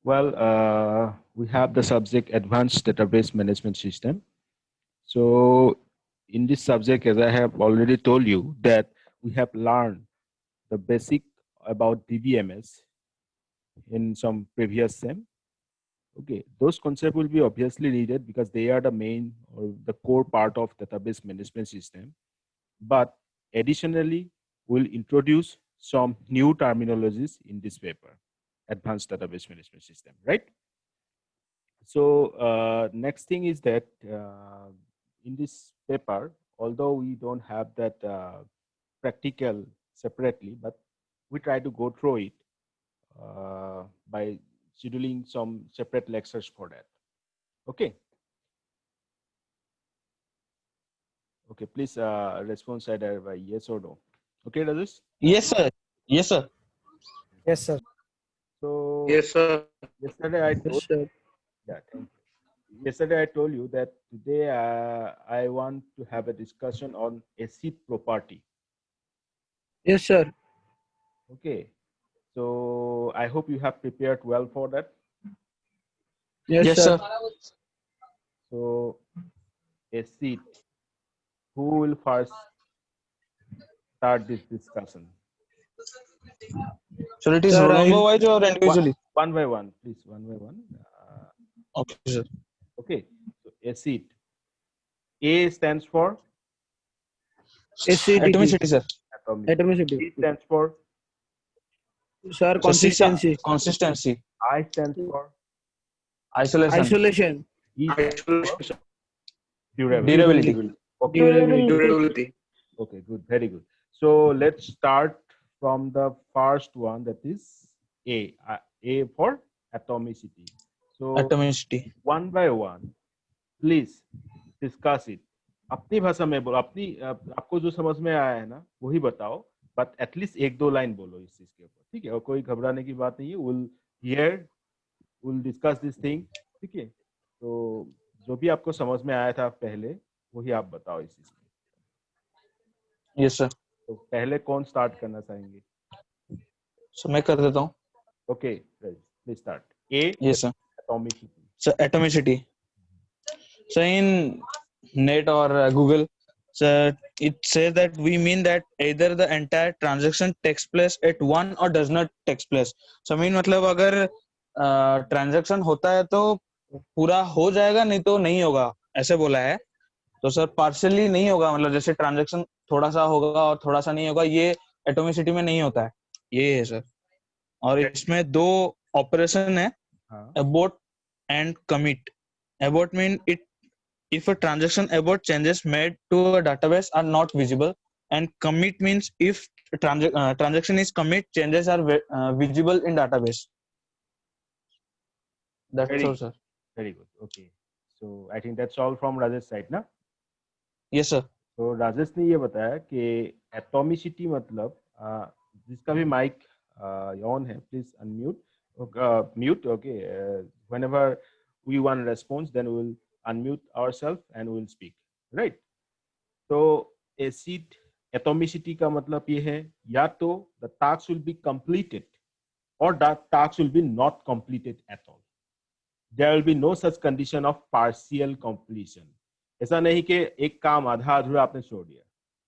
Well, we have the subject Advanced Database Management System. So in this subject, as I have already told you, that we have learned the basic about DBMS in some previous sem. Okay, those concepts will be obviously needed because they are the main or the core part of database management system. But additionally, we'll introduce some new terminologies in this paper, Advanced Database Management System, right? So next thing is that in this paper, although we don't have that practical separately, but we try to go through it by scheduling some separate lectures for that. Okay. Okay, please respond either by yes or no. Okay, Rajesh? Yes, sir. Yes, sir. Yes, sir. So Yes, sir. yesterday I Yes, told sir. yeah, thank you. Yesterday I told you that today I want to have a discussion on acid property. Yes, sir. Okay, so I hope you have prepared well for that. Yes, Yes, sir. sir. So acid, who will first start this discussion? So it is Sir, roll I number will. wise or individually? One by one, please, one by one. Okay, sir. Okay, so acid. A stands for Acidity. Atomicity, sir. atomic. Atomicity. C stands for Sir, So C, consistency. consistency, I stands for isolation, Isolation. E stands for Isolation. durability. durability. Okay. Durability. Okay, good, very good. So let's start from the first one, that is A. A for atomicity. So Atomicity. one by one, please discuss it. अपनी भाषा में बोलो, अपनी आपको जो समझ में आया है ना वही बताओ, बट एटलीस्ट एक दो लाइन बोलो इस चीज के ऊपर, ठीक है? और कोई घबराने की बात नहीं है. विल डिस्कस दिस थिंग, ठीक है? तो जो भी आपको समझ में आया था पहले वही आप बताओ इस चीज में. Yes, sir. तो पहले कौन स्टार्ट करना चाहेंगे? So मैं कर देता हूँ. Okay, please start. A Yes, sir. Atomicity. So atomicity. So in net or Google, so it says that we mean that either the entire transaction takes place at one or does not takes place. So I mean मतलब अगर transaction होता है तो पूरा हो जाएगा, नहीं तो नहीं होगा, ऐसे बोला है. तो सर पार्शियली नहीं होगा, मतलब जैसे ट्रांजैक्शन थोड़ा सा होगा और थोड़ा सा नहीं होगा, ये एटोमिसिटी में नहीं होता है. ये है सर. और इसमें दो ऑपरेशन है, abort and commit. Abort mean it if a transaction abort changes made to a database are not visible, and commit means if transaction is commit, changes are visible in database. That's all, sir. Very good. Okay. So I think that's all from Rajesh side, ना? Yes, sir. तो राजेश ने ये बताया कि atomicity मतलब जिसका भी mike on है, please unmute, mute. Okay, whenever we want response then we will unmute ourself and we will speak, right? तो एसिड एटॉमिसिटी का मतलब ये है, या तो the task will be completed और the task will be not completed at all. There will be no such condition of partial completion. ऐसा नहीं कि एक काम आधा अधूरा आपने छोड़ दिया,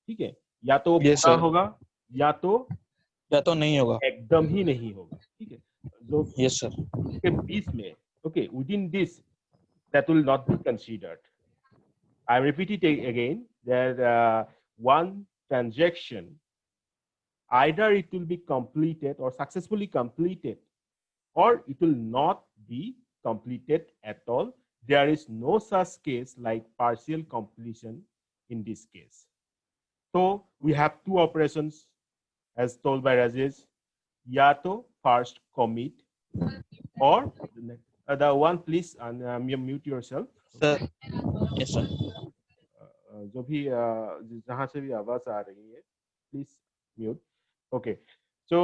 ठीक है? या तो Yes, पूरा sir. होगा या तो नहीं होगा. एकदम ही नहीं होगा, ठीक है? जो Yes, sir. इसके बीच में, okay, within this that will not be considered. I repeat it again, that one transaction, either it will be completed or successfully completed, or it will not be completed at all. There is no such case like partial completion in this case. So we have two operations as told by Rajesh. Ya to first commit, or the one, please mute yourself. Sir. Yes, sir. जो भी जहां से भी आवाज आ रही है please mute. Okay, सो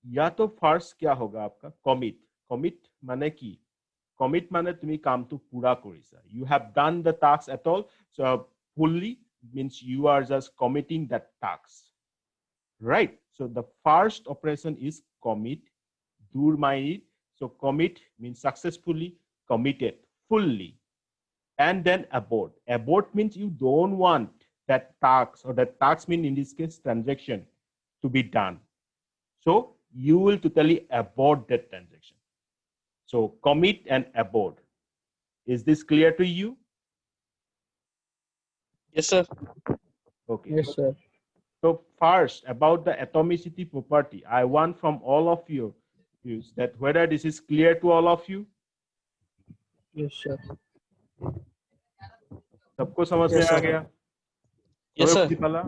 या तो फर्स्ट क्या होगा आपका कमिट. कमिट माने की, कमिट माने তুমি কামটো পুরা কৰিছা. You have done the task at all, so fully means you are just committing that task, right? So the first operation is commit. दूर mind So commit means successfully committed, fully. And then abort. Abort means you don't want that task, or that task means in this case transaction, to be done. So you will totally abort that transaction. So commit and abort. Is this clear to you? Yes, sir. Okay. Yes, sir. So first, about the atomicity property, I want from all of you that whether this is clear to all of you. Yes, sir. सबको समझ में Yes, आ sir. गया? Yes, सबको sir. बुझी पाला?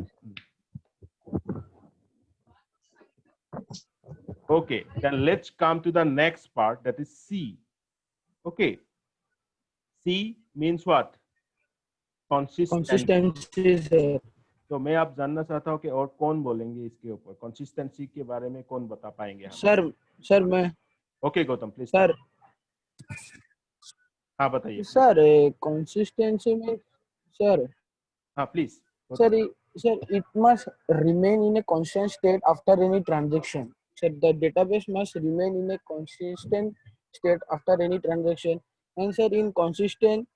Okay, then let's come to the next part, that is C. Okay. C means what? Consistency. Consistency, sir. तो मैं आप जानना चाहता हूँ कि और कौन बोलेंगे इसके ऊपर, कंसिस्टेंसी के बारे में कौन बता पाएंगे हम? सर मैं. Okay Gautam please sir. हाँ बताइए सर consistency में sir. हाँ please Sir, it must remain in a constant state after any transaction. Sir, the database must remain in a consistent state after any transaction. And sir, in consistent,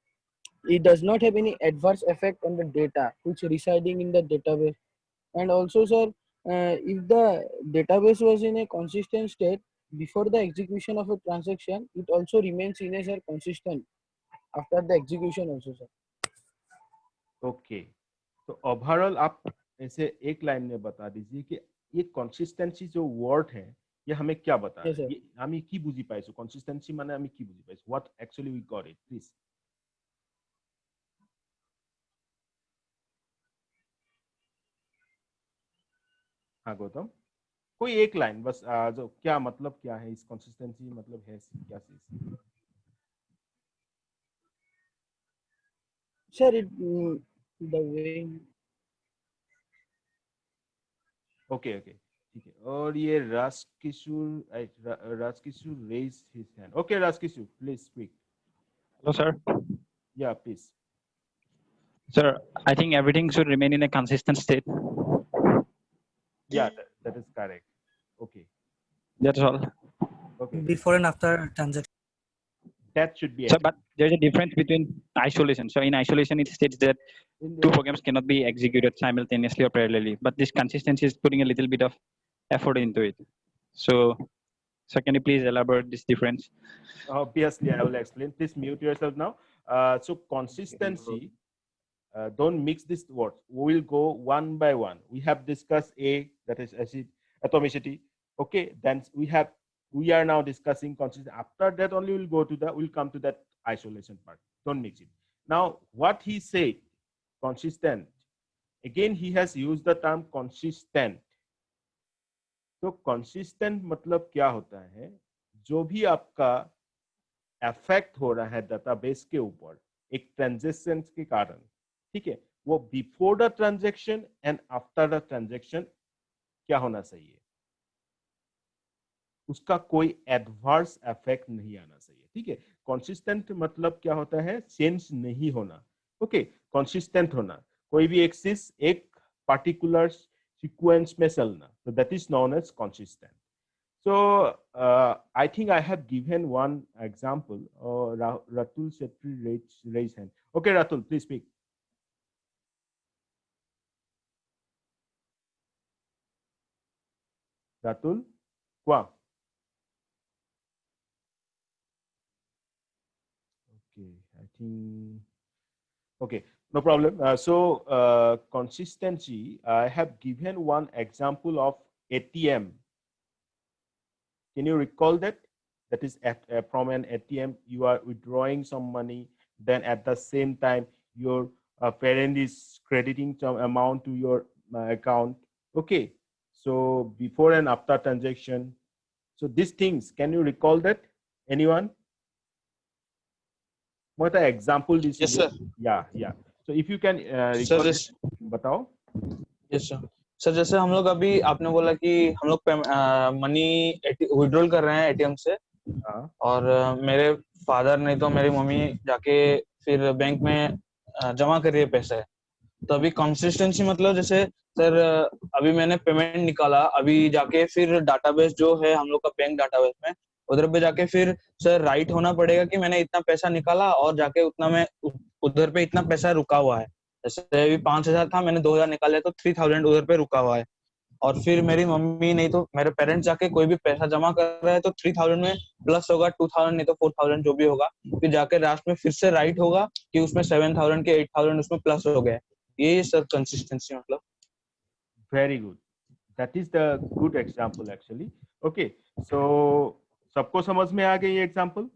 it does not have any adverse effect on the data which residing in the database. And also, sir, if the database was in a consistent state before the execution of a transaction, it also remains in a sir consistent after the execution also, sir. Okay तो overall आप ऐसे एक line में बता दीजिए कि ये consistency जो वर्ड है ये हमें क्या बता Yes, रहा sir. है? ये আমি কি বুঝি পাইছো कंसिस्टेंसी মানে আমি কি বুঝি পাইছো what actually we got it please हाँ गौतम कोई एक लाइन बस जो क्या मतलब क्या है इस कंसिस्टेंसी मतलब है क्या चीज Sir, the way. Okay okay ठीक है और ये Rajkishore raise his hand okay Rajkishore please speak Hello, sir. या please Sir, I think everything should remain in a consistent state. Yeah, that is correct. Okay. That's all. Okay. Before and after transaction. That should be So, it. but there's a difference between isolation. So, in isolation, it states that two programs cannot be executed simultaneously or parallelly. But this consistency is putting a little bit of effort into it. So, can you please elaborate this difference? Obviously, I will explain. Please mute yourself now. So consistency, don't mix these words. We will go one by one. We have discussed A, that is acid atomicity. Okay, then we are now discussing consistency. After that only we'll come to that isolation part. Don't mix it. Now, what he said, consistent. Again, he has used the term consistent. तो consistent मतलब क्या होता है? जो भी आपका affect हो रहा है डेटाबेस के ऊपर एक ट्रांजैक्शन के कारण, ठीक है, वो before the transaction and after the transaction क्या होना चाहिए, उसका कोई एडवर्स इफेक्ट नहीं आना चाहिए, ठीक है। कंसिस्टेंट मतलब क्या होता है, चेंज नहीं होना, ओके, कंसिस्टेंट होना, कोई भी एक चीज एक पर्टिकुलर सीक्वेंस में चलना, तो that is known as consistent. So I think I have given one example. Ratul Shetty raised hand. Okay, Ratul, please speak. Ratul, qua. Okay, I think. Okay, no problem. Consistency. I have given one example of ATM. Can you recall that? That is from an ATM, you are withdrawing some money, then at the same time, your parent is crediting some amount to your account. Okay, so before and after transaction. So these things, can you recall that? Anyone? What an example this Yes, is? sir. Yeah, yeah. So if you can Sir, recall, this, बताओ. yes, sir. Sir जैसे हम लोग अभी आपने बोला कि हम लोग मनी विड्रॉल कर रहे हैं एटीएम से, और मेरे फादर नहीं तो मेरी मम्मी जाके फिर बैंक में जमा कर रही है पैसे, तो अभी कंसिस्टेंसी मतलब जैसे सर अभी मैंने पेमेंट निकाला, अभी जाके फिर डाटाबेस जो है हम लोग का बैंक डाटाबेस में उधर पे जाके फिर सर राइट होना पड़ेगा कि मैंने इतना पैसा निकाला और जाके उतना में उधर पे इतना पैसा रुका हुआ है। जैसे अभी 5,000 था, मैंने 2,000 निकाले तो 3,000 उधर पे रुका हुआ है। और फिर मेरी मम्मी नहीं तो मेरे पेरेंट्स जाके कोई भी पैसा जमा कर रहे हैं तो 3,000 में प्लस होगा 2,000 नहीं तो 4,000 जो भी होगा, फिर जाके लास्ट में फिर से राइट होगा कि उसमें 7,000 के 8,000 उसमें प्लस हो गया। ये सर कंसिस्टेंसी मतलब। Very good. That is the good example actually. Okay, so सबको समझ में आ गई ये example?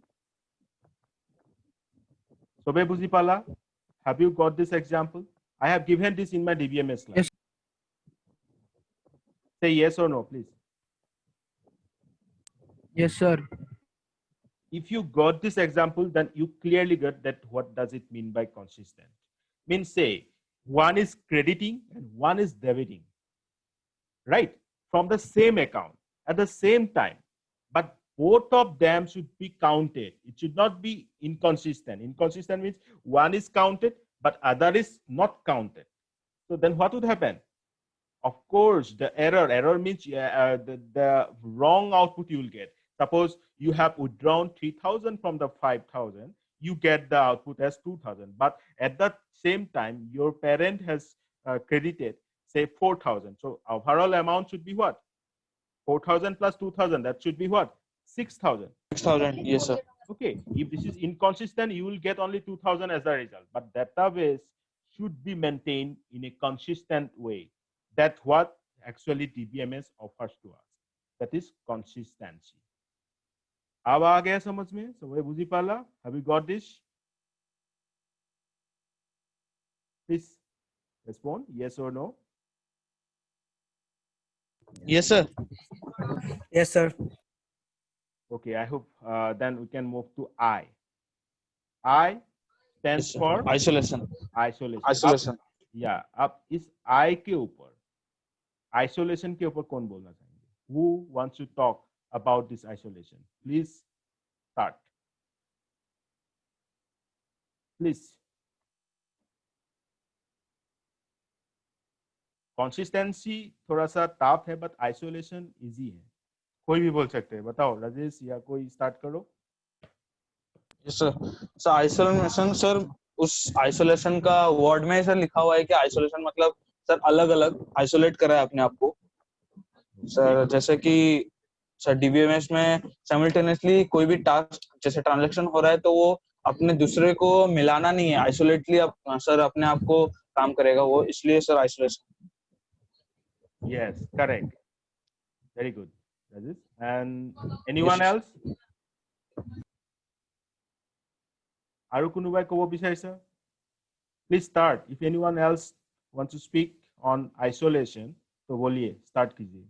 सबे बुझी पाला? Have you got this example? I have given this in my DBMS slide. Yes. Say yes or no, please. Yes, sir. If you got this example, then you clearly get that what does it mean by consistent. Means say one is crediting and one is debiting, right? From the same account at the same time, but both of them should be counted. It should not be inconsistent. Inconsistent means one is counted, but other is not counted. So then what would happen? Of course, the error means the wrong output you will get. Suppose you have withdrawn 3,000 from the 5,000, you get the output as 2,000. But at the same time, your parent has credited, say 4,000. So overall amount should be what? 4,000 plus 2,000. That should be what? 6,000. 6,000, yes sir. Okay, if this is inconsistent, you will get only 2,000 as a result. But database should be maintained in a consistent way. That's what actually DBMS offers to us. That is consistency. अब आ गया समझ में? सबे बुझी पाला? Have you got this? Please respond yes or no. Yes sir. Yes, sir. Okay, I hope then we can move to I. I stands Yes, sir. for Isolation. isolation. Isolation. या अब इस I के ऊपर isolation के ऊपर कौन बोलना चाहेंगे? Who wants to talk about this isolation? Please start. Please. Consistency थोड़ा सा टफ है, but isolation easy है. कोई भी बोल सकते हैं. बताओ राजेश या कोई स्टार्ट करो. Yes sir. So isolation sir, उस आइसोलेशन का वर्ड में सर लिखा हुआ है कि आइसोलेशन मतलब सर अलग अलग आइसोलेट करा है अपने आप को सर। जैसे कि सर डीबीएमएस में साइमल्टेनियसली कोई भी टास्क जैसे ट्रांजैक्शन हो रहा है तो वो अपने दूसरे को मिलाना नहीं है, आइसोलेटली सर अपने आप को काम करेगा वो, इसलिए sir isolation. Yes, correct. Very good, Rajesh. And anyone else? আৰু কোনোবাই ক'ব বিচাৰিছে? Please start. If anyone else wants to speak on isolation, तो बोलिए, start कीजिए.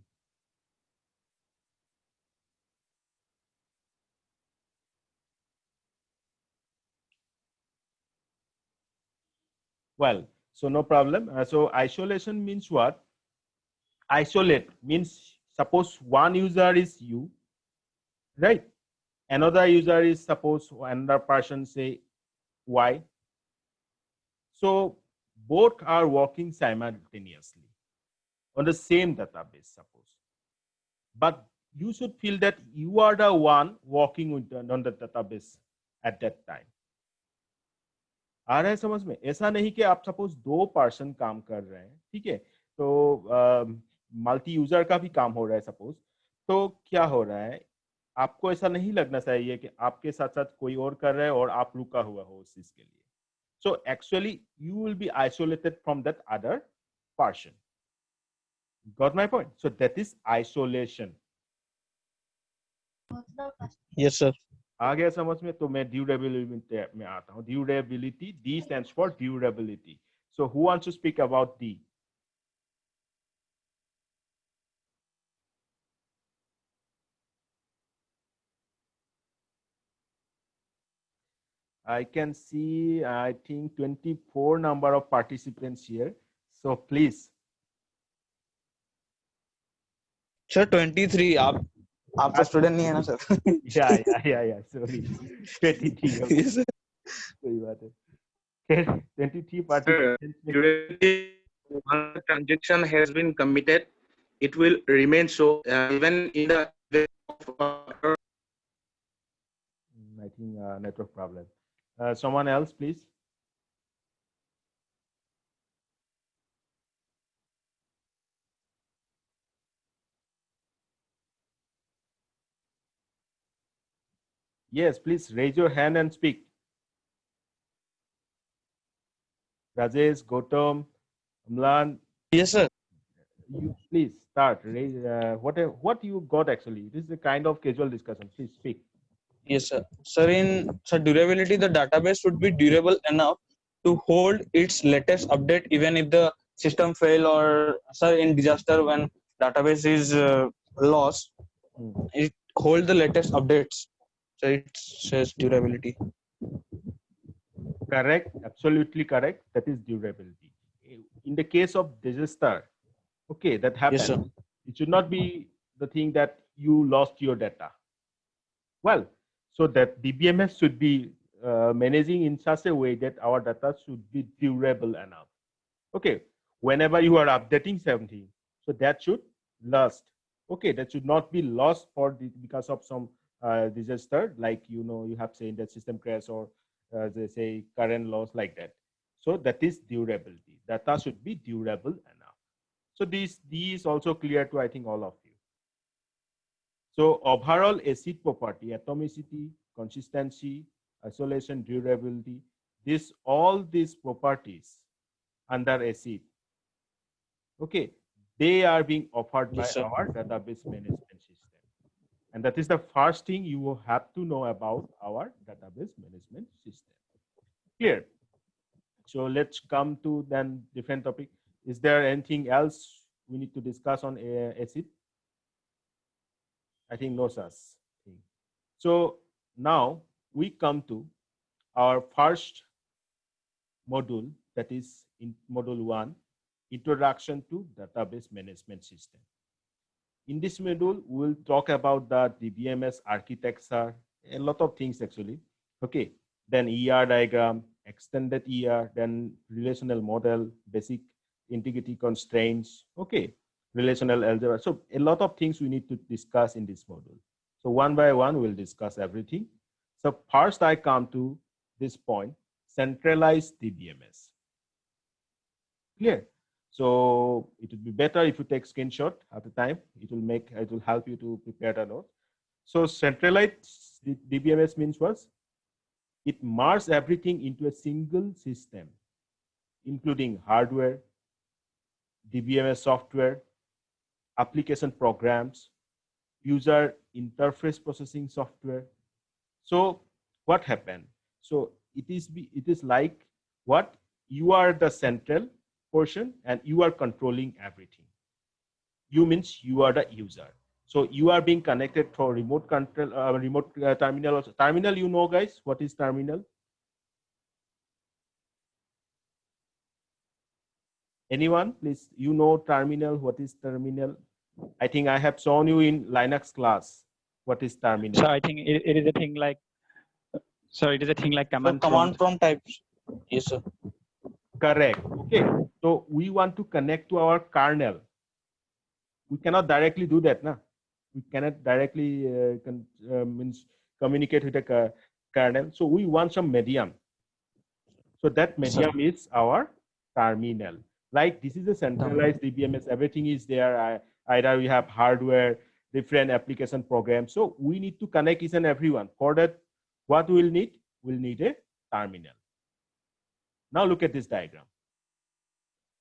Well, so no problem. So isolation means what? Isolate means suppose one user is you, right? Another user is suppose another person say Y. So both are working simultaneously on the same database, suppose. But you should feel that you are the one working on the database at that time. आ रहा है समझ में? ऐसा नहीं कि आप suppose 2 person काम कर रहे हैं, ठीक है, तो मल्टी यूजर का भी काम हो रहा है सपोज, तो क्या हो रहा है, आपको ऐसा नहीं लगना चाहिए कि आपके साथ साथ कोई और कर रहा है और आप रुका हुआ हो उस चीज के लिए. So actually you will be isolated from that other person. Got my point? So that is isolation. Yes sir. आ गया समझ में? तो मैं ड्यूरेबिलिटी में आता हूँ. Durability, D stands for durability. So who wants to speak about D? I can see, I think 24 number of participants here. So please. Sir 23 आप तो स्टूडेंट नहीं है ना sir? Yeah. Sorry. 23. Okay. Yes, sir. कोई बात है. 23 participants. Once the transaction has been committed, it will remain so even in the think network problem. Someone else, please. Yes, please raise your hand and speak. Rajesh, Gautam, Amlan, Yes, sir. you please start. Raise what you got actually. This is a kind of casual discussion. Please speak. Yes, sir. Sir, in durability, the database should be durable enough to hold its latest update even if the system fail, or sir, in disaster when database is lost, it hold the latest updates. So it says durability. Correct, absolutely correct. That is durability. In the case of disaster, okay, that Yes, sir. happens. It should not be the thing that you lost your data. Well, so that DBMS should be managing in such a way that our data should be durable enough. Okay, whenever you are updating something, so that should last. Okay, that should not be lost because of some disaster, like you have said that system crash or they say current loss like that. So that is durability. Data should be durable enough. So these also clear to I think all of you. So overall acid property, atomicity, consistency, isolation, durability, all these properties under acid, okay, they are being offered by Yes, sir. our database management system. And that is the first thing you will have to know about our database management system. Clear? So let's come to then different topic. Is there anything else we need to discuss on acid? I think no such thing. So now we come to our first module, that is in module 1, Introduction to Database Management System. In this module, we'll talk about the DBMS architecture, a lot of things actually. Okay, then ER diagram, extended ER, then relational model, basic integrity constraints, okay, relational algebra. So a lot of things we need to discuss in this module. So one by one, we'll discuss everything. So first I come to this point, centralized DBMS. Clear? So it would be better if you take screenshot at the time. It will help you to prepare the note. So centralized DBMS means what? It merges everything into a single system, including hardware, DBMS software, application programs, user interface processing software. So what happened? So it is like what? You are the central portion and you are controlling everything. You means you are the user. So you are being connected for remote control, remote terminal. Also. Terminal, you know, guys, what is terminal? Anyone, please? You know terminal? What is terminal? I think I have shown you in Linux class. What is terminal? So I think it is a thing like. So it is a thing like command prompt types. Yes, sir. Correct. Okay. So we want to connect to our kernel. We cannot directly do that, na? We cannot directly means communicate with the kernel. So we want some medium. So that medium is our terminal. Like this is a centralized DBMS. Everything is there. Either we have hardware, different application programs. So we need to connect each and everyone. For that, what we'll need? We'll need a terminal. Now look at this diagram.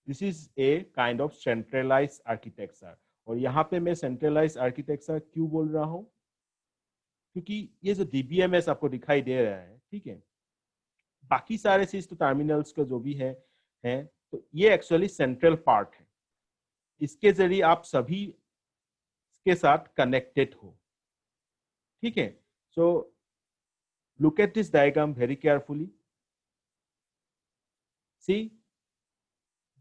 This is a kind of centralized architecture. और यहाँ पे मैं centralized architecture क्यों बोल रहा हूँ? क्योंकि ये जो DBMS आपको दिखाई दे रहा है, ठीक है? बाकी सारे चीज तो टर्मिनल्स का जो भी है तो ये एक्चुअली सेंट्रल पार्ट है. इसके जरिए आप सभी के साथ कनेक्टेड हो. ठीक है? So look at this diagram very carefully. See,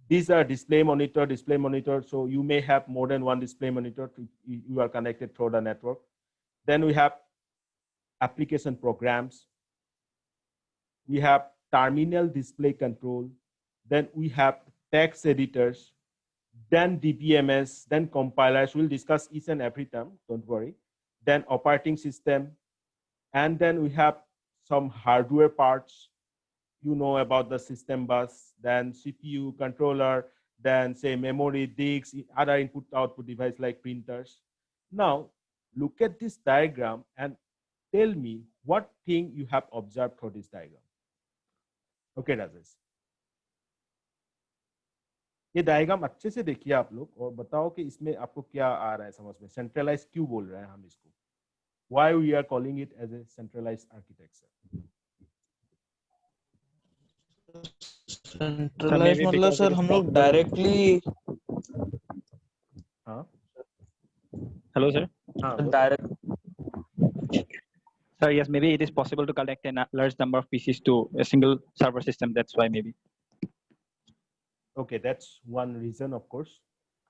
these are display monitor. So you may have more than one display monitor. You are connected through the network. Then we have application programs. We have terminal display control. Then we have text editors. Then DBMS. Then compilers. We'll discuss each and every term. Don't worry. Then operating system. And then we have some hardware parts. You know about the system bus, then CPU, controller, then say memory, disks, other input output device like printers. Now, look at this diagram and tell me what thing you have observed for this diagram. Okay, Rajesh. ये diagram अच्छे से देखिए आप लोग और बताओ कि इसमें आपको क्या आ रहा है समझ में. सेंट्रलाइज क्यों बोल रहे हैं हम इसको? Why we are calling it as a centralized architecture? Centralize maybe मतलब because सर it is हम लोग possible- डायरेक्टली हाँ Hello, sir. हाँ बोलो. Direct So yes, maybe it is possible to connect a large number of PCs to a single server system. That's why maybe. Okay, that's one reason, of course.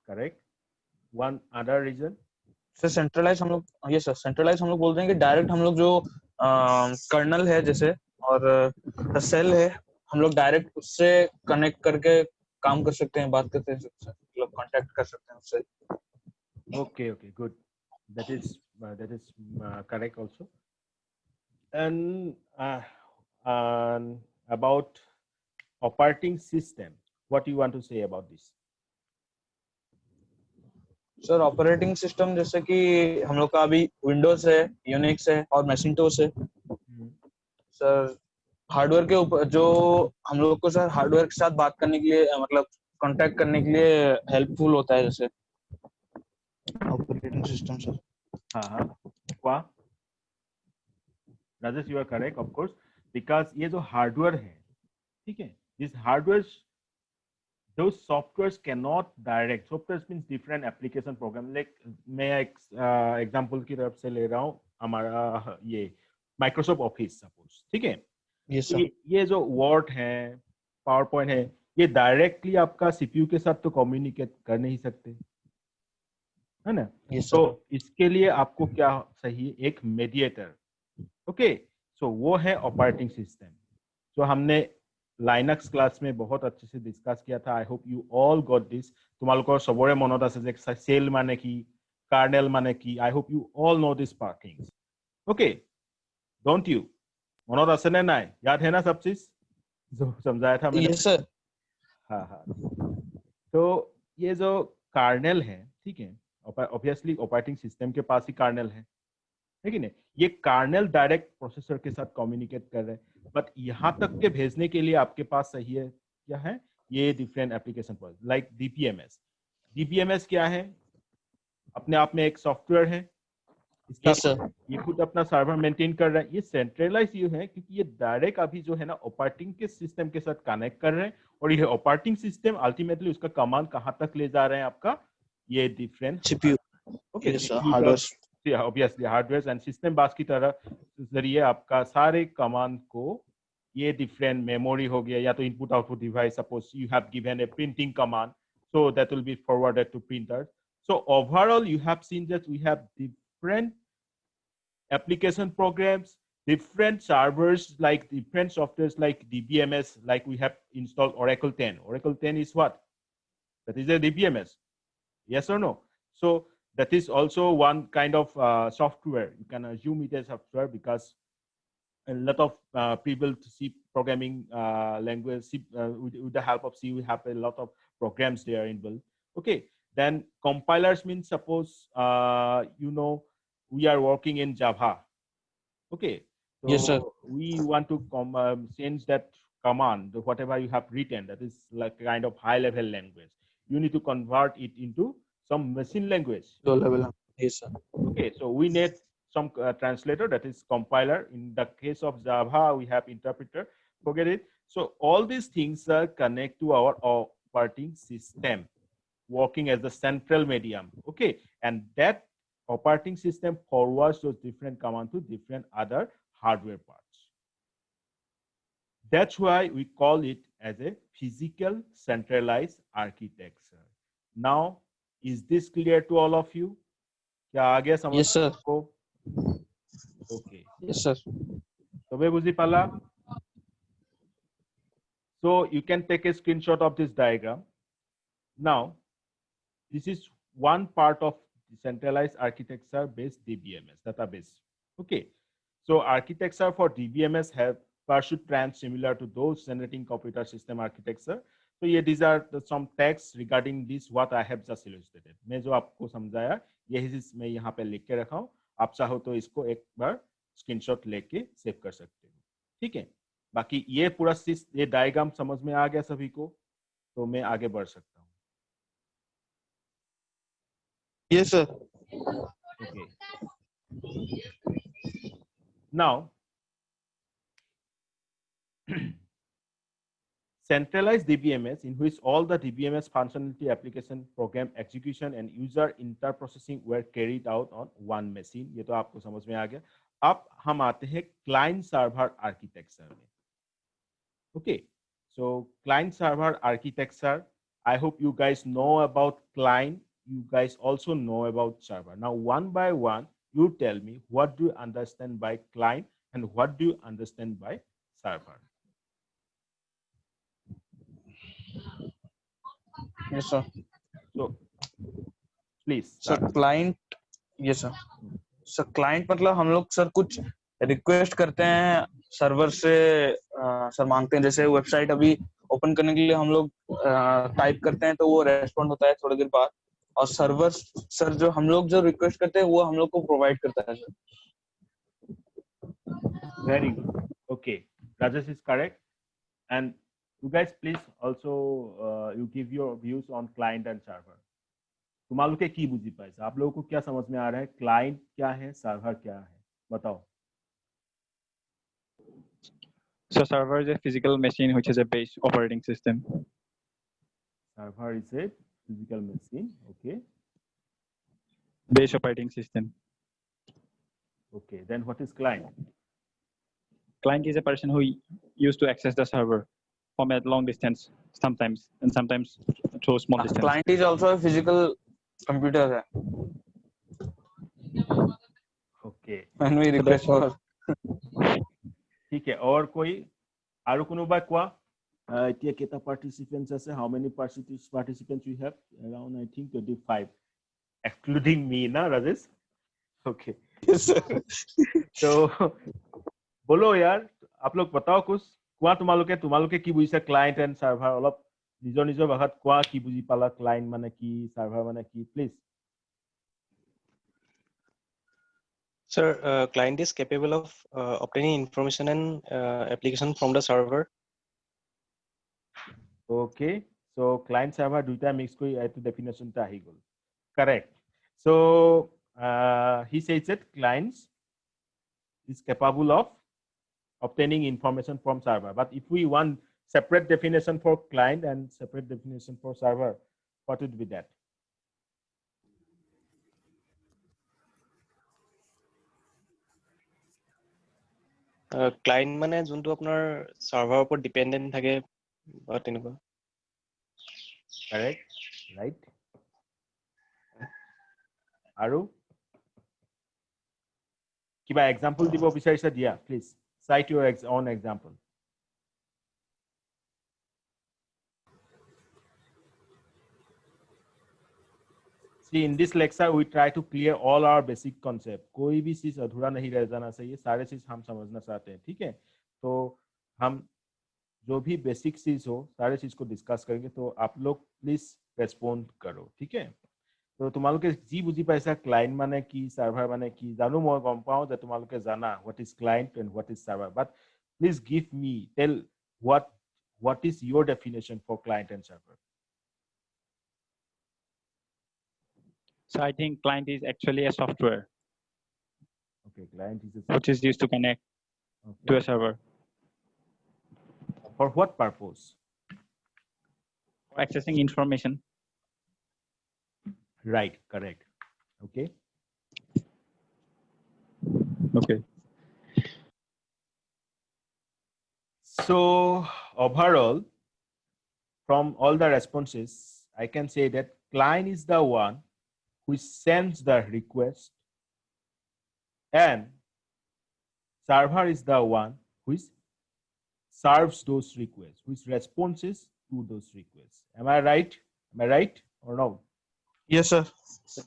Correct. One other reason. Sir centralize हम लोग ये sir centralize हम लोग बोल रहे हैं कि direct हम लोग जो कर्नल है जैसे और सेल है हम लोग डायरेक्ट उससे कनेक्ट करके काम कर सकते हैं, बात करते हैं, मतलब कांटेक्ट कर सकते हैं उससे. Okay, okay, good. That is correct also. And about operating system, what do you want to say about this? Sir operating system जैसे कि हम लोग का अभी विंडोज है, यूनिक्स है और मैसिंटोस है. सर हार्डवेयर के ऊपर जो हम लोग को सर हार्डवेयर के साथ बात करने के लिए मतलब कांटेक्ट करने के लिए हेल्पफुल होता है जैसे ऑपरेटिंग सिस्टम सर. हाँ वाह. Rajesh, you are correct, of course, because ये जो हार्डवेयर है, ठीक है, this hardware, those softwares cannot direct. Softwares means different application program. Like मैं एक एग्जांपल की तरफ से ले रहा हूँ हमारा ये माइक्रोसॉफ्ट ऑफिस सपोज, ठीक है. Yes sir. ये जो वर्ड है, पावर पॉइंट है, ये डायरेक्टली आपका सीपीयू के साथ तो कम्युनिकेट कर नहीं सकते, है ना. यस तो सर. इसके लिए आपको क्या चाहिए? एक मीडिएटर. ओके, सो वो है ऑपरेटिंग सिस्टम. जो हमने लाइनक्स क्लास में बहुत अच्छे से डिस्कस किया था. आई hope you all got this. তোমালোকৰ সবৰে মনত আছে যে সেল মানে কি, কার্নেল মানে কি. I hope you all know this part things. Okay, don't you? मनोद আছে ने নাই? याद है ना सब चीज जो समझाया था मैंने? Yes sir. हाँ हाँ. तो ये जो कार्नेल है, ठीक है, ऑब्वियसली ऑपरेटिंग सिस्टम के पास ही कार्नेल है, लेकिन ये कार्नेल डायरेक्ट प्रोसेसर के साथ कम्युनिकेट कर रहे हैं. बट यहाँ तक के भेजने के लिए आपके पास सही है क्या है? ये डिफरेंट एप्लीकेशन पर लाइक डीपीएमएस. डीपीएमएस क्या है? अपने आप में एक सॉफ्टवेयर है. Yes sir. ये खुद अपना सर्वर मेंटेन कर रहा है. ये सेंट्रलाइज ये है क्योंकि ये डायरेक्ट अभी जो है ना ऑपरेटिंग के सिस्टम के साथ कनेक्ट कर रहे हैं और ये ऑपरेटिंग सिस्टम अल्टीमेटली उसका कमांड कहाँ तक ले जा रहे हैं आपका ये different CPU. Okay. Yes sir. Hardware. Obviously hardware and system बस की तरह जरिए आपका सारे कमांड को ये डिफरेंट मेमोरी हो गया या तो input output device. Suppose you have given a printing command, so that will be forwarded to printer. So overall you have seen that we have different application programs, different servers, like different softwares like DBMS, like we have installed Oracle 10. Oracle 10 is what? That is a DBMS. Yes or no? So that is also one kind of software. You can assume it as software because a lot of people to C programming language, C, with the help of C, we have a lot of programs there inbuilt. Okay. Then compilers means suppose, you know, we are working in Java. Okay. So Yes, sir. we want to change that command, whatever you have written, that is like kind of high level language. You need to convert it into some machine language. Low level. Yes sir. Okay. So we need some translator, that is compiler. In the case of Java, we have interpreter. Forget it. So all these things connect to our operating system, working as the central medium. Okay. And that operating system forwards those different commands to different other hardware parts. That's why we call it as a physical centralized architecture. Now, is this clear to all of you? क्या आ गया समझ? Yes sir. को? Okay. Yes sir. तबे बुझी पाला? So you can take a screenshot of this diagram. Now, this is one part of centralized architecture based DBMS database. Okay. So architecture for DBMS have pursued trends similar to those generating computer system architecture. So ये these are some texts regarding this what I have just illustrated. मैं जो आपको समझाया यही चीज मैं यहाँ पे लिख के रखा हूँ. आप चाहो तो इसको एक बार स्क्रीनशॉट लेके सेव कर सकते हो. ठीक है. बाकी ये पूरा चीज ये डायग्राम समझ में आ गया सभी को, तो मैं आगे बढ़ सकता हूँ. Yes, sir. Okay. Now, centralized DBMS in which all the DBMS functionality, application, program execution and user interprocessing were carried out on one machine. ये तो आपको समझ में आ गया. अब हम आते हैं client server architecture में. Okay. So client server architecture, I hope you guys know about client. You guys also know about server. Now, one by one, you tell me what do you understand by client and what do you understand by server? Yes, sir. So, please. Sir client, yes sir. Sir client मतलब हम लोग sir कुछ request करते हैं server से, sir मांगते हैं. जैसे वेबसाइट अभी ओपन करने के लिए हम लोग टाइप करते हैं तो वो रेस्पॉन्ड होता है थोड़ी देर बाद, और सर्वर सर जो हम लोग जो रिक्वेस्ट करते हैं वो हम लोग को प्रोवाइड करता है sir. Very good. Okay, Rajesh is correct. And you guys please also you give your views on client and server. तुम्हारे लोग के की बुझी पाइस, आप लोगों को क्या समझ में आ रहा है, क्लाइंट क्या है, सर्वर क्या है, बताओ. So server is a physical machine which is a base operating system. Server is a physical machine. Okay. Base operating system. Okay. Then what is client? Client is a person who used to access the server from a long distance sometimes, and sometimes through small distance. Client is also a physical computer है. Okay. When we request for. ठीक है. और कोई आरो कोनोबा कोआ এতিয়া কেটা participants আছে? How many participants we have? Around I think 25, excluding me, na Rajesh? Okay. Yes, sir. So बोलो यार, आप लोग बताओ कुछ. কোৱা তোমালোকে কি বুজিছা ক্লায়েন্ট এন্ড সার্ভার, অলপ নিজৰ নিজৰ ভাষাত কোৱা কি বুজি পালা, ক্লায়েন্ট মানে কি, সার্ভার মানে কি, please. Sir, client is capable of obtaining information and application from the server. Okay, so client server দুইটা মিক্স কৰি এইটো ডেফিনেশনটা আহি গল. Correct. So he says that clients is capable of obtaining information from server, but if we want separate definition for client and separate definition for server, what would be that? Client মানে যোনটো আপোনাৰ সাৰ্ভাৰৰ ওপৰত dependent থাকে বা তেনেকুৱা. Correct, right? আৰু কিবা example দিব বিচাৰিছা দিয়া, please cite your own example. See, in this lecture we try to clear all our basic concept. कोई भी चीज अधूरा नहीं रह जाना चाहिए, सारे चीज हम समझना चाहते हैं. ठीक है, तो हम जो भी बेसिक चीज हो सारे चीज को डिस्कस करेंगे, तो आप लोग प्लीज रेस्पॉन्ड करो. ठीक है, तो তোমালোকে যি বুজি পাইছা ক্লায়েন্ট মানে কি, সার্ভার মানে কি, জানো মই গম পাও যে তোমালোকে জানা what is client and what is server, but please give me, tell what is your definition for client and server. So I think client is actually a software. Okay, client is which is used to connect to a server. For what purpose? For accessing information. Right, correct. Okay. Okay. So overall, from all the responses, I can say that client is the one who sends the request and server is the one who serves those requests, which responses to those requests. Am I right? Am I right or no? Yes, sir.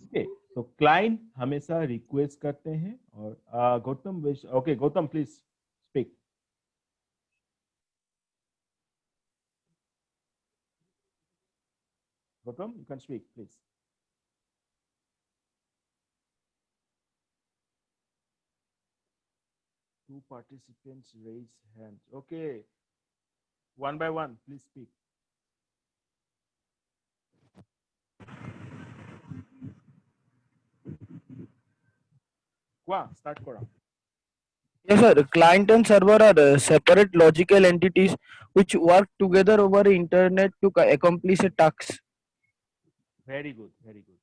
Okay. तो client हमेशा request करते हैं और Gautam okay Gautam please speak. Gautam, you can speak, please. Two participants raise hands. Okay. One by one, please speak. Start kora. Yes, sir. Client and server are separate logical entities which work together over internet to accomplish a task. Very good, very good.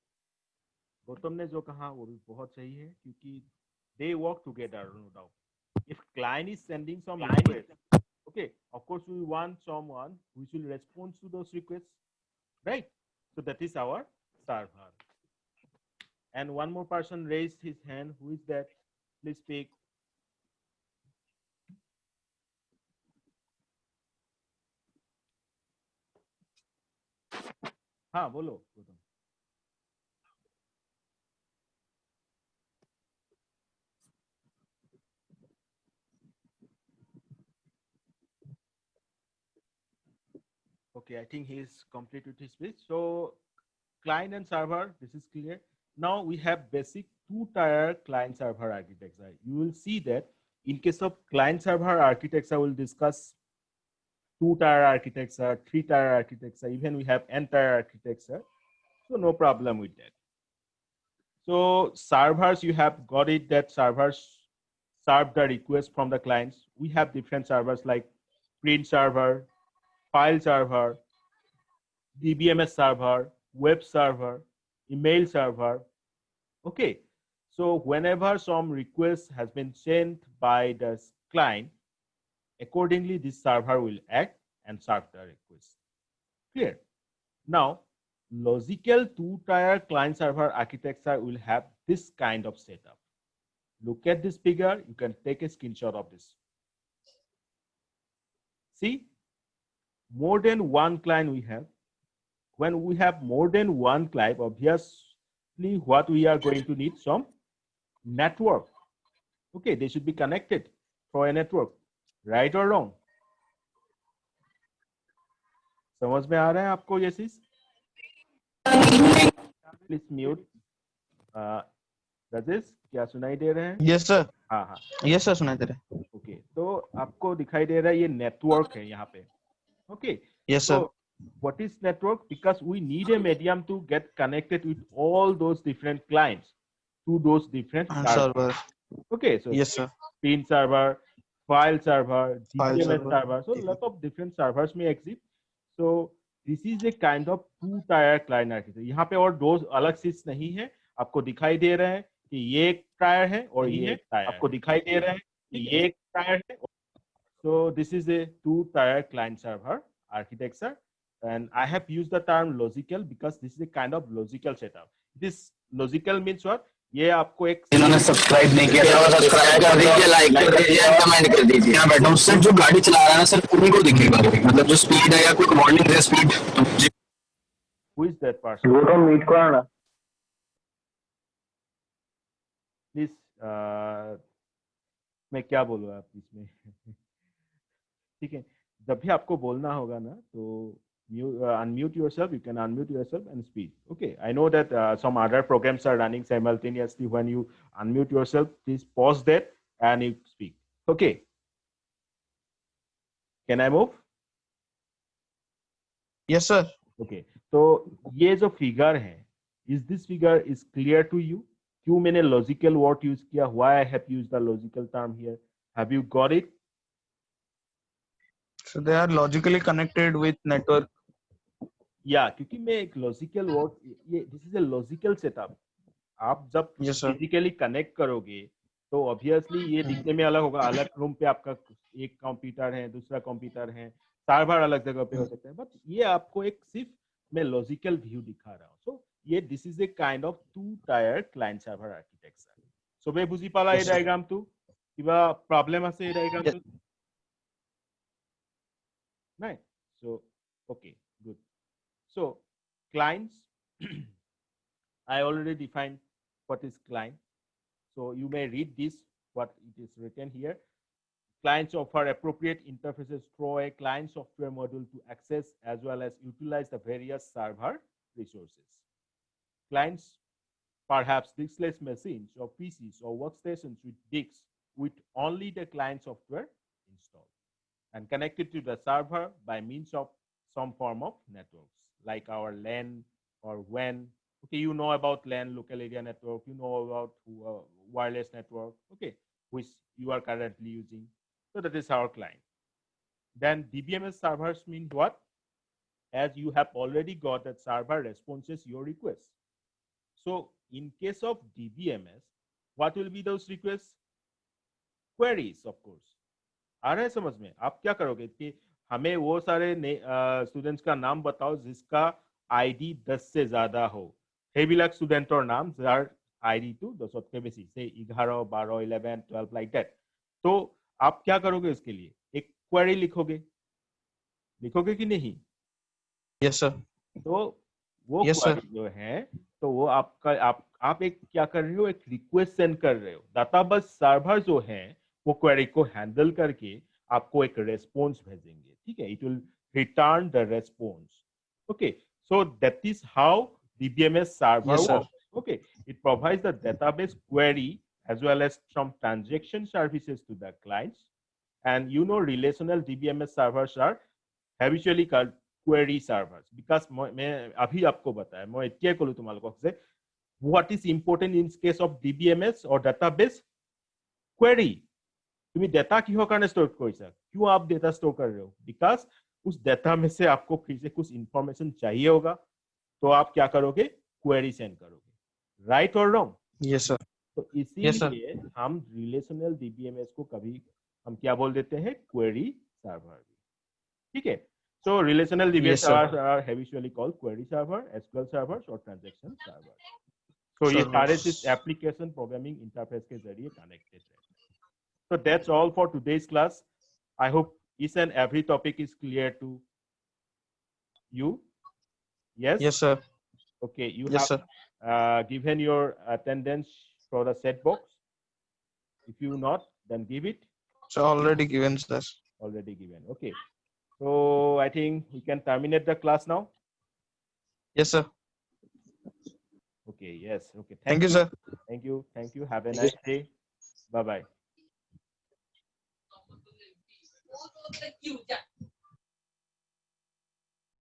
Gautam ने जो कहा वो भी बहुत सही है क्योंकि they work together, no doubt. If client is sending some request, okay, of course we want someone who will respond to those requests, right? So that is our server. And one more person raised his hand. Who is that? Please speak. हाँ बोलो Gautam. Okay, I think he's complete with his speech. So client and server, this is clear. Now we have basic two-tier client-server architecture. You will see that in case of client-server architecture, we'll discuss two-tier architecture, three-tier architecture, even we have n-tier architecture. So no problem with that. So servers, you have got it that servers serve the request from the clients. We have different servers like print server, file server, DBMS server, web server, email server. Okay, so whenever some request has been sent by the client, accordingly this server will act and serve the request. Clear? Now, logical two-tier client-server architecture will have this kind of setup. Look at this figure. You can take a screenshot of this. See, more than one client we have. When we have more than one client, obviously what we are going to need some network. Okay, they should be connected for a network. Right or wrong? समझ में आ रहा है आपको ये चीज? Please mute. Rajesh क्या सुनाई दे रहे हैं? Yes sir. हाँ हाँ. Yes sir, सुनाई दे रहा है. ओके, तो आपको दिखाई दे रहा है ये नेटवर्क है यहाँ पे. Okay. Yes sir. So what is network? Because we need a medium to get connected with all those different clients to those different servers. Okay, so Yes sir. print server, file server, File DBMS server. server. So a lot of different servers may exist. So this is a kind of two-tier client architecture. यहाँ पे और दो अलग चीज नहीं है. आपको दिखाई दे रहा है कि ये एक टायर है और ये एक टायर. आपको दिखाई दे रहा है कि ये एक टायर है. So this is a two-tier client server architecture, and I have used the term logical because this is a kind of logical setup. This logical means what? ये आपको एक जिन्होंने सब्सक्राइब नहीं किया था सब्सक्राइब कर दीजिए, लाइक कर दीजिए, कमेंट कर दीजिए. यहाँ बैठा हूँ सर, जो गाड़ी चला रहा है ना सर, उन्हीं को दिखेगा. मतलब जो स्पीड है या कोई वार्निंग है speed. Who is that person? वो तो मीट करना. Please, मैं क्या बोलूँ आप इसमें? ठीक है, जब भी आपको बोलना होगा ना तो you unmute yourself. You can unmute yourself and speak. Okay, I know that some other programs are running simultaneously. When you unmute yourself, please pause that and you speak. Okay, can I move? Yes sir. Okay, तो ये जो figure है, is this figure is clear to you? क्यों मैंने logical word use किया? Why I have used the logical term here? Have you got it? So they are logically connected with network. या क्योंकि मैं एक लॉजिकल वर्ड, ये this is a logical setup. आप जब Yes sir. फिजिकली कनेक्ट करोगे तो ऑब्वियसली ये दिखने में अलग होगा. अलग रूम पे आपका एक कंप्यूटर है, दूसरा कंप्यूटर है, सर्वर अलग जगह पे हो सकता है, बट ये आपको एक सिर्फ मैं लॉजिकल व्यू दिखा रहा हूँ. सो ये this is a kind of two tier client server architecture. সবে বুজি পালা এই ডায়াগ্রামটো? কিবা প্ৰবলেম আছে এই ডায়াগ্ৰামটো? নাই? So okay, good. So clients, I already defined what is client. So you may read this, what it is written here. Clients offer appropriate interfaces through a client software module to access as well as utilize the various server resources. Clients, perhaps diskless machines or PCs or workstations with disks with only the client software installed and connected to the server by means of some form of networks like our LAN or WAN. Okay, you know about LAN, local area network, you know about wireless network, okay, which you are currently using. So that is our client. Then DBMS servers mean what? As you have already got that server responses your request. So in case of DBMS, what will be those requests? Queries, of course. आ रहा है समझ में? आप क्या करोगे कि हमें वो सारे स्टूडेंट्स का नाम बताओ जिसका आईडी 10 से ज्यादा हो। সেইবিলাক স্টুডেন্টৰ নাম যাৰ आईडी टू 10 बेसी, से 11, 12, 11, 12 लाइक दैट। तो आप क्या करोगे उसके लिए? एक क्वेरी लिखोगे, लिखोगे कि नहीं? Yes, sir. तो वो Yes, sir. क्वेरी जो है, तो वो आपका आप एक क्या कर रहे हो? एक रिक्वेस्ट सेंड कर रहे हो। डाटाबेस सर्वर जो है वो क्वेरी को हैंडल करके आपको एक रेस्पॉन्स भेजेंगे, ठीक है? It will return the response. Okay, so that is how DBMS server Yes, sir. works. Okay, it provides the database query as well as some transaction services to the clients. And you know, relational DBMS servers are habitually called query servers because मैं अभी आपको बताया, मैं इतना कहूँ तुम्हारे से what is important in case of DBMS or database query. तुम्हें डेटा किहों कारण स्टोर करिसा? क्यों आप डेटा स्टोर कर रहे हो? बिकॉज उस डेटा में से आपको फिर से कुछ इंफॉर्मेशन चाहिए होगा, तो आप क्या करोगे? क्वेरी सेंड करोगे, राइट और रॉन्ग? Yes, sir. तो Yes, sir. इसीलिए हम रिलेशनल डीबीएमएस को कभी हम क्या बोल देते हैं? क्वेरी सर्वर, ठीक है? So relational DBMS Yes, sir. Are habitually called query server, SQL servers और ट्रांजैक्शन सर्वर। तो ये सारे चीज एप्लीकेशन प्रोग्रामिंग इंटरफेस के जरिए कनेक्टेड है। So that's all for today's class. I hope each and every topic is clear to you. Yes? Yes, sir. Okay, you Yes, have given your attendance for the set box. If you not, then give it. So already given, sir. Already given. Okay. So I think we can terminate the class now. Yes, sir. Okay, yes. Okay. Thank you, sir. Thank you. Thank you. Have a nice day. Bye-bye.